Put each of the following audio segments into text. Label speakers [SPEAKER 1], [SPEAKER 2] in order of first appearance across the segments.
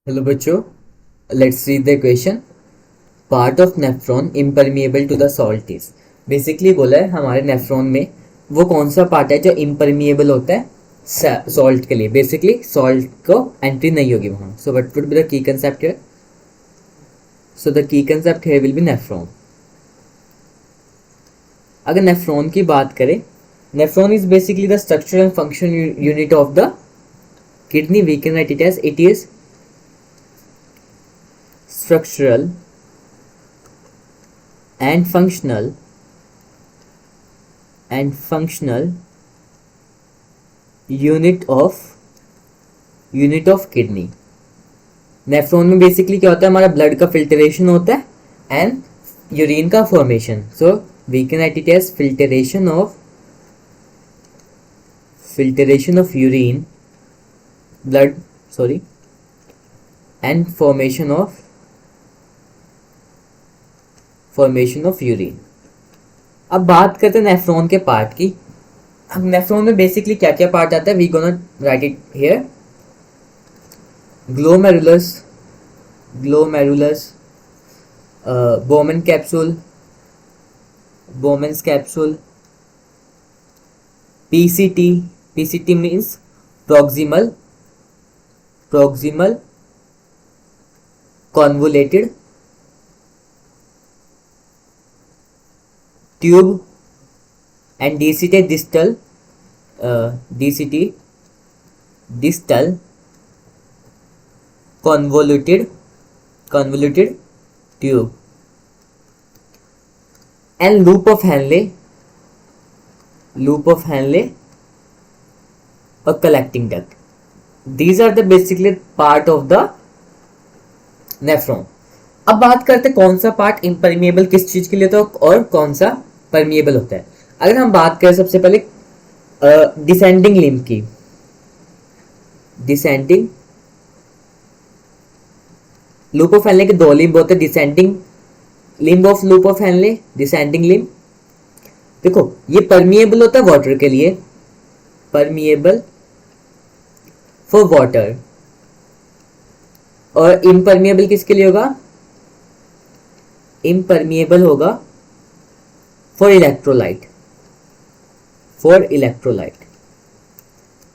[SPEAKER 1] Hello बच्चों, let's read the question. Part of nephron impermeable to the salt is. Basically बोला है हमारे nephron में वो कौन सा पार्ट है जो इम्परमिएबल होता है सॉल्ट के लिए. बेसिकली सॉल्ट को एंट्री नहीं होगी वहाँ. So what would be the key concept here? So the key concept here will be nephron. अगर नेफ्रॉन की बात करें, nephron is basically the structure and function unit of the kidney. We can write it as it is structural and functional unit of kidney. Nephron में basically क्या होता है, हमारा blood का फिल्टरेशन होता है एंड यूरिन का formation. So we can write it as filtration of urine blood and formation of urine. अब बात करते हैं नेफ्रॉन के पार्ट की. अब नेफ्रॉन में बेसिकली क्या क्या पार्ट आता है, we gonna write it here. Glomerulus, Bowman capsule, PCT means proximal convoluted tube, and DCT distal convoluted tube, and loop of Henle or collecting duct. These are the basically part of the nephron. अब बात करते हैं कौन सा part impermeable किस चीज के लिए होता है और कौन सा परमिएबल होता है. अगर हम बात करें सबसे पहले डिसेंडिंग लिम्ब की, डिसेंडिंग लूप ऑफ हेनले के दो लिम्ब होते हैं. Descending limb of loop of Henle, descending limb. देखो ये परमिएबल होता है वाटर के लिए, परमिएबल फॉर वाटर, और इम्परमिएबल किसके लिए होगा, इम्परमिएबल होगा फॉर इलेक्ट्रोलाइट.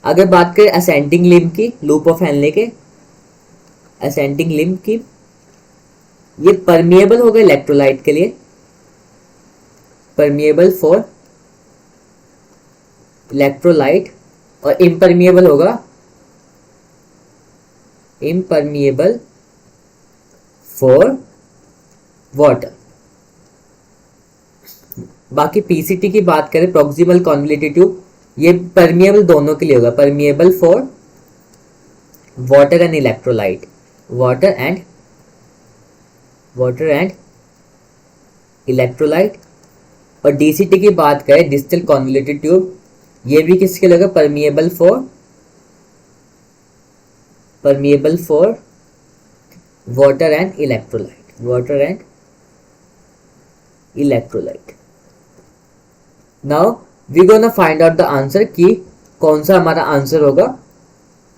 [SPEAKER 1] अगर बात करें असेंडिंग लिम्ब की, लूप ऑफ हेनले के असेंडिंग लिम्ब की, ये परमिएबल होगा इलेक्ट्रोलाइट के लिए, परमिएबल फॉर इलेक्ट्रोलाइट, और इम्परमिएबल होगा इम्परमिएबल फॉर वाटर. बाकी पीसीटी की बात करें, प्रॉक्सिमल कॉन्वोल्यूटेड ट्यूब, ये परमिएबल दोनों के लिए होगा, permeable for water and electrolyte, water and electrolyte. और डीसीटी की बात करें, डिस्टल कॉन्वोल्यूटेड ट्यूब, ये भी किसके लिए होगा, permeable for water and electrolyte. Now we gonna find out the answer कि कौन सा हमारा आंसर होगा.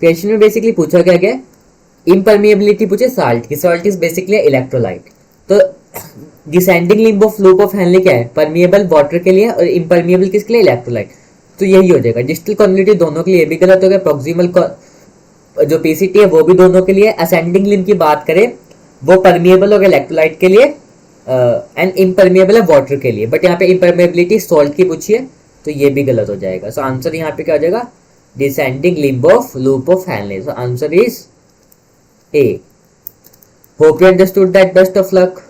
[SPEAKER 1] क्वेश्चन में बेसिकली पूछा क्या क्या, इम्परमिएबिलिटी पूछे साल्ट की, साल्ट इज बेसिकली इलेक्ट्रोलाइट. तो descending limb of loop of Henle क्या है, परमिएबल वाटर के लिए और इम्परमिएबल किसके लिए, इलेक्ट्रोलाइट. तो यही हो जाएगा. डिस्टल कॉन्वोल्यूटेड दोनों के लिए भी गलत हो गया, प्रॉक्सिमल जो पीसीटी है वो भी दोनों के लिए. असेंडिंग लिम्ब की बात करें वो परमिएबल हो गया इलेक्ट्रोलाइट के लिए एंड इम्परमिएबल है वाटर के लिए, बट यहाँ पे इम्परमिएबिलिटी सॉल्ट की पूछी है तो ये भी गलत हो जाएगा. सो आंसर यहाँ पे क्या हो जाएगा, descending limb of loop of Henle. So answer is a. Hope you understood that. Best of luck.